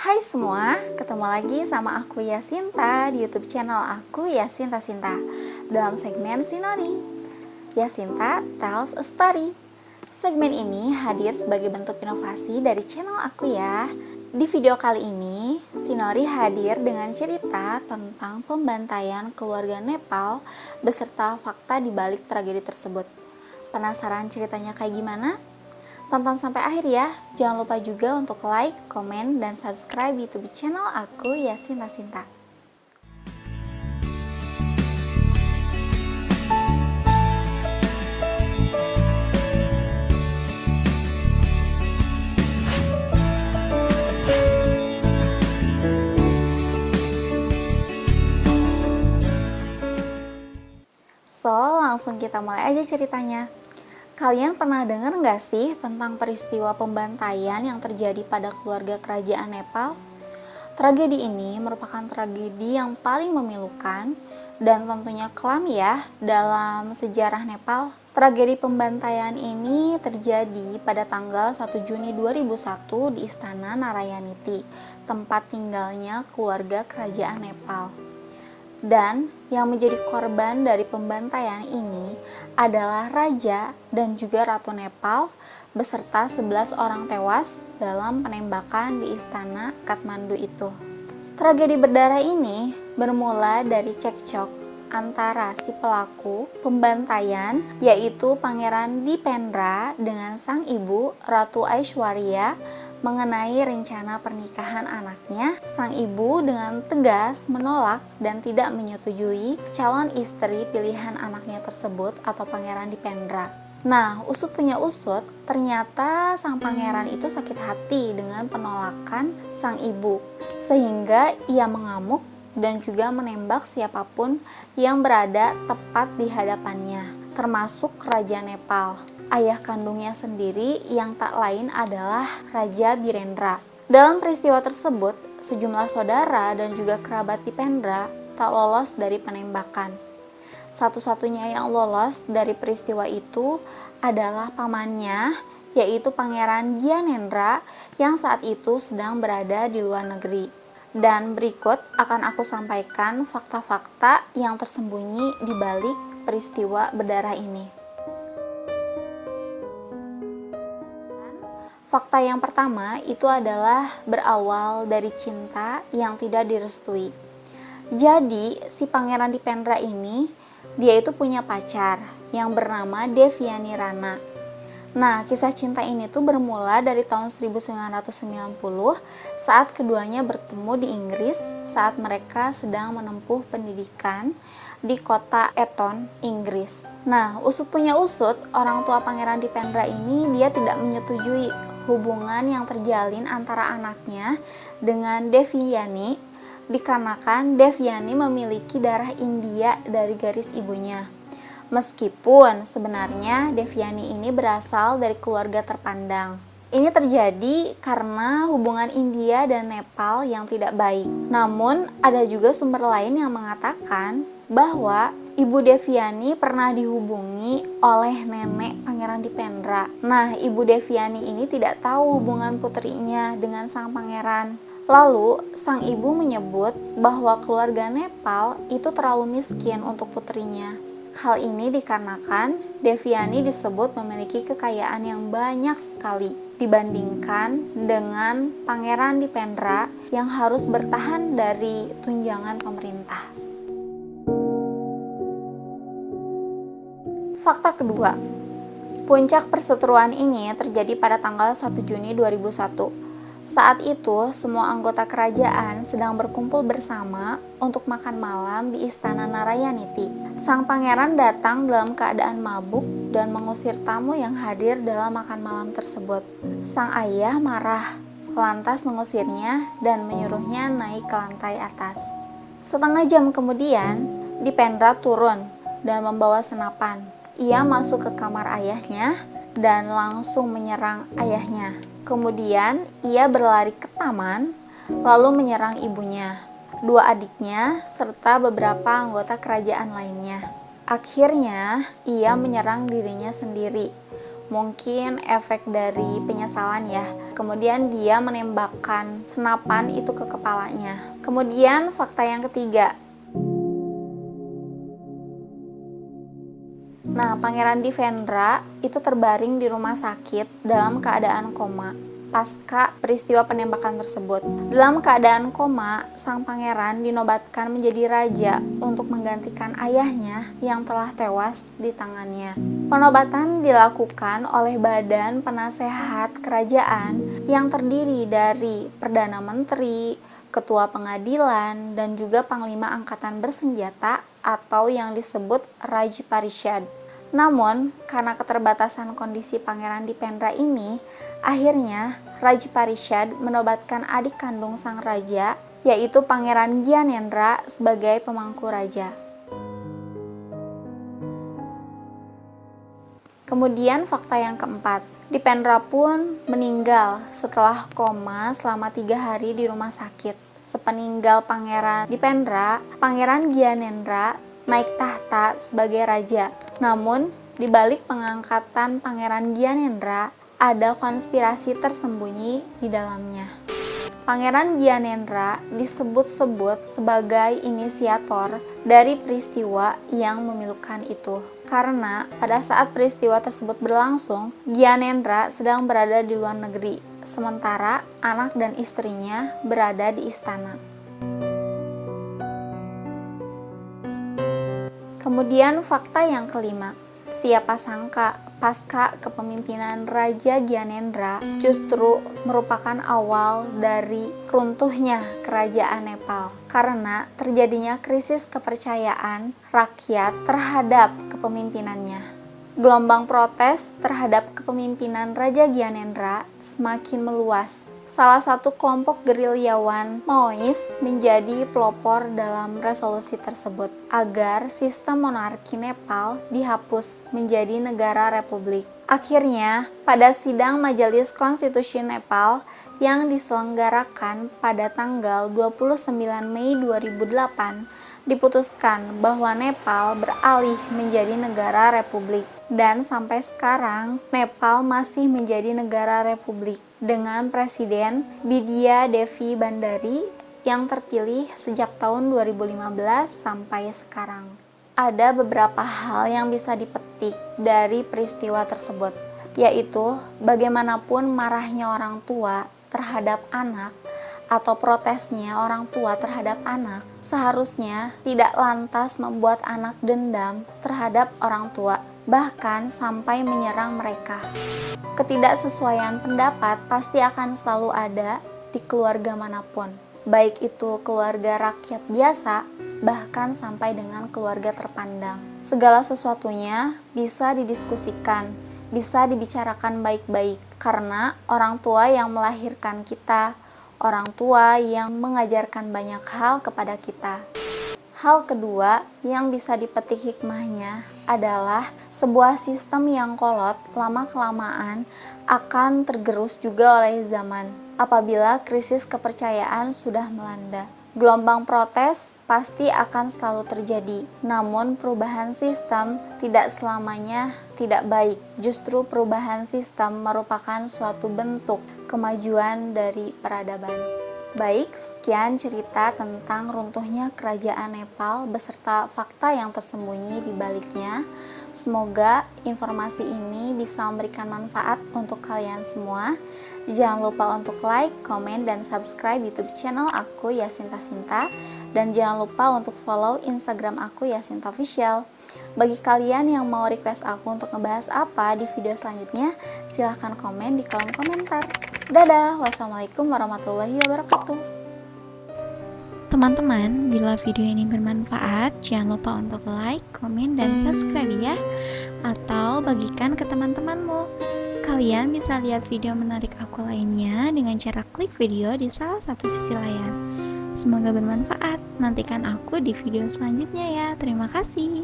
Hai semua, ketemu lagi sama aku Yasinta di YouTube channel aku Yasinta Sinta dalam segmen Sinori. Yasinta Tells a Story. Segmen ini hadir sebagai bentuk inovasi dari channel aku ya. Di video kali ini, Sinori hadir dengan cerita tentang pembantaian keluarga Nepal beserta fakta di balik tragedi tersebut. Penasaran ceritanya kayak gimana? Tonton sampai akhir ya. Jangan lupa juga untuk like, komen, dan subscribe YouTube channel aku Yasinta Sinta. So, langsung kita mulai aja ceritanya. Kalian pernah dengar nggak sih tentang peristiwa pembantaian yang terjadi pada keluarga kerajaan Nepal? Tragedi ini merupakan tragedi yang paling memilukan dan tentunya kelam ya dalam sejarah Nepal. Tragedi pembantaian ini terjadi pada tanggal 1 Juni 2001 di Istana Narayaniti, tempat tinggalnya keluarga kerajaan Nepal. Dan yang menjadi korban dari pembantaian ini adalah Raja dan juga Ratu Nepal beserta 11 orang tewas dalam penembakan di Istana Kathmandu itu. Tragedi berdarah ini bermula dari cekcok antara si pelaku pembantaian yaitu Pangeran Dipendra dengan sang ibu Ratu Aishwarya mengenai rencana pernikahan anaknya. Sang ibu dengan tegas menolak dan tidak menyetujui calon istri pilihan anaknya tersebut atau Pangeran Dipendra. Nah, usut punya usut, ternyata sang pangeran itu sakit hati dengan penolakan sang ibu, sehingga ia mengamuk dan juga menembak siapapun yang berada tepat di hadapannya, termasuk Raja Nepal, ayah kandungnya sendiri yang tak lain adalah Raja Birendra. Dalam peristiwa tersebut, sejumlah saudara dan juga kerabat Dipendra tak lolos dari penembakan. Satu-satunya yang lolos dari peristiwa itu adalah pamannya, yaitu Pangeran Gyanendra yang saat itu sedang berada di luar negeri. Dan berikut akan aku sampaikan fakta-fakta yang tersembunyi di balik peristiwa berdarah ini. Fakta yang pertama itu adalah berawal dari cinta yang tidak direstui. Jadi, si Pangeran Dipendra ini, dia itu punya pacar yang bernama Devyani Rana. Nah, kisah cinta ini tuh bermula dari tahun 1990 saat keduanya bertemu di Inggris saat mereka sedang menempuh pendidikan di kota Eton, Inggris. Nah, usut punya usut, orang tua Pangeran Dipendra ini dia tidak menyetujui hubungan yang terjalin antara anaknya dengan Devyani dikarenakan Devyani memiliki darah India dari garis ibunya. Meskipun sebenarnya Devyani ini berasal dari keluarga terpandang. Ini terjadi karena hubungan India dan Nepal yang tidak baik. Namun, ada juga sumber lain yang mengatakan bahwa Ibu Devyani pernah dihubungi oleh nenek Pangeran Dipendra. Nah, Ibu Devyani ini tidak tahu hubungan putrinya dengan sang pangeran. Lalu, sang ibu menyebut bahwa keluarga Nepal itu terlalu miskin untuk putrinya. Hal ini dikarenakan Devyani disebut memiliki kekayaan yang banyak sekali dibandingkan dengan Pangeran Dipendra yang harus bertahan dari tunjangan pemerintah. Fakta kedua, puncak perseteruan ini terjadi pada tanggal 1 Juni 2001. Saat itu, semua anggota kerajaan sedang berkumpul bersama untuk makan malam di Istana Narayaniti. Sang pangeran datang dalam keadaan mabuk dan mengusir tamu yang hadir dalam makan malam tersebut. Sang ayah marah, lantas mengusirnya dan menyuruhnya naik ke lantai atas. Setengah jam kemudian, Dipendra turun dan membawa senapan. Ia masuk ke kamar ayahnya dan langsung menyerang ayahnya. Kemudian ia berlari ke taman, lalu menyerang ibunya, dua adiknya, serta beberapa anggota kerajaan lainnya. Akhirnya ia menyerang dirinya sendiri, Mungkin efek dari penyesalan ya. Kemudian dia menembakkan senapan itu ke kepalanya. Kemudian fakta yang ketiga. Nah, Pangeran Divendra itu terbaring di rumah sakit dalam keadaan koma pasca peristiwa penembakan tersebut. Dalam keadaan koma, sang pangeran dinobatkan menjadi raja untuk menggantikan ayahnya yang telah tewas di tangannya. Penobatan dilakukan oleh Badan Penasehat Kerajaan yang terdiri dari Perdana Menteri, Ketua Pengadilan, dan juga Panglima Angkatan Bersenjata atau yang disebut Raj Parishad. Namun, karena keterbatasan kondisi Pangeran Dipendra ini, akhirnya Raj Parishad menobatkan adik kandung sang raja, yaitu Pangeran Gyanendra sebagai pemangku raja. Kemudian fakta yang keempat, Dipendra pun meninggal setelah koma selama 3 hari di rumah sakit. Sepeninggal Pangeran Dipendra, Pangeran Gyanendra naik tahta sebagai raja. Namun, di balik pengangkatan Pangeran Gyanendra, ada konspirasi tersembunyi di dalamnya. Pangeran Gyanendra disebut-sebut sebagai inisiator dari peristiwa yang memilukan itu. Karena pada saat peristiwa tersebut berlangsung, Gyanendra sedang berada di luar negeri, sementara anak dan istrinya berada di istana. Kemudian fakta yang kelima, siapa sangka pasca kepemimpinan Raja Gyanendra justru merupakan awal dari runtuhnya kerajaan Nepal karena terjadinya krisis kepercayaan rakyat terhadap kepemimpinannya. Gelombang protes terhadap kepemimpinan Raja Gyanendra semakin meluas. Salah satu kelompok gerilyawan Maois menjadi pelopor dalam resolusi tersebut agar sistem monarki Nepal dihapus menjadi negara republik. Akhirnya, pada sidang Majelis Konstitusi Nepal yang diselenggarakan pada tanggal 29 Mei 2008, diputuskan bahwa Nepal beralih menjadi negara republik. Dan sampai sekarang, Nepal masih menjadi negara republik dengan Presiden Bidya Devi Bhandari yang terpilih sejak tahun 2015 sampai sekarang. Ada beberapa hal yang bisa dipetik dari peristiwa tersebut, yaitu bagaimanapun marahnya orang tua terhadap anak atau protesnya orang tua terhadap anak, seharusnya tidak lantas membuat anak dendam terhadap orang tua, bahkan sampai menyerang mereka. Ketidaksesuaian pendapat pasti akan selalu ada di keluarga manapun, baik itu keluarga rakyat biasa, bahkan sampai dengan keluarga terpandang. Segala sesuatunya bisa didiskusikan, bisa dibicarakan baik-baik, karena orang tua yang melahirkan kita, orang tua yang mengajarkan banyak hal kepada kita. Hal kedua yang bisa dipetik hikmahnya adalah sebuah sistem yang kolot lama-kelamaan akan tergerus juga oleh zaman apabila krisis kepercayaan sudah melanda. Gelombang protes pasti akan selalu terjadi, namun perubahan sistem tidak selamanya tidak baik. Justru perubahan sistem merupakan suatu bentuk kemajuan dari peradaban. Baik, sekian cerita tentang runtuhnya kerajaan Nepal beserta fakta yang tersembunyi di baliknya. Semoga informasi ini bisa memberikan manfaat untuk kalian semua. Jangan lupa untuk like, komen, dan subscribe YouTube channel aku Yasinta Sinta. Dan jangan lupa untuk follow Instagram aku Yasinta Official. Bagi kalian yang mau request aku untuk ngebahas apa di video selanjutnya, silahkan komen di kolom komentar. Dadah, wassalamualaikum warahmatullahi wabarakatuh. Teman-teman, bila video ini bermanfaat, jangan lupa untuk like, komen, dan subscribe ya. Atau bagikan ke teman-temanmu. Kalian bisa lihat video menarik aku lainnya dengan cara klik video di salah satu sisi layar. Semoga bermanfaat. Nantikan aku di video selanjutnya ya. Terima kasih.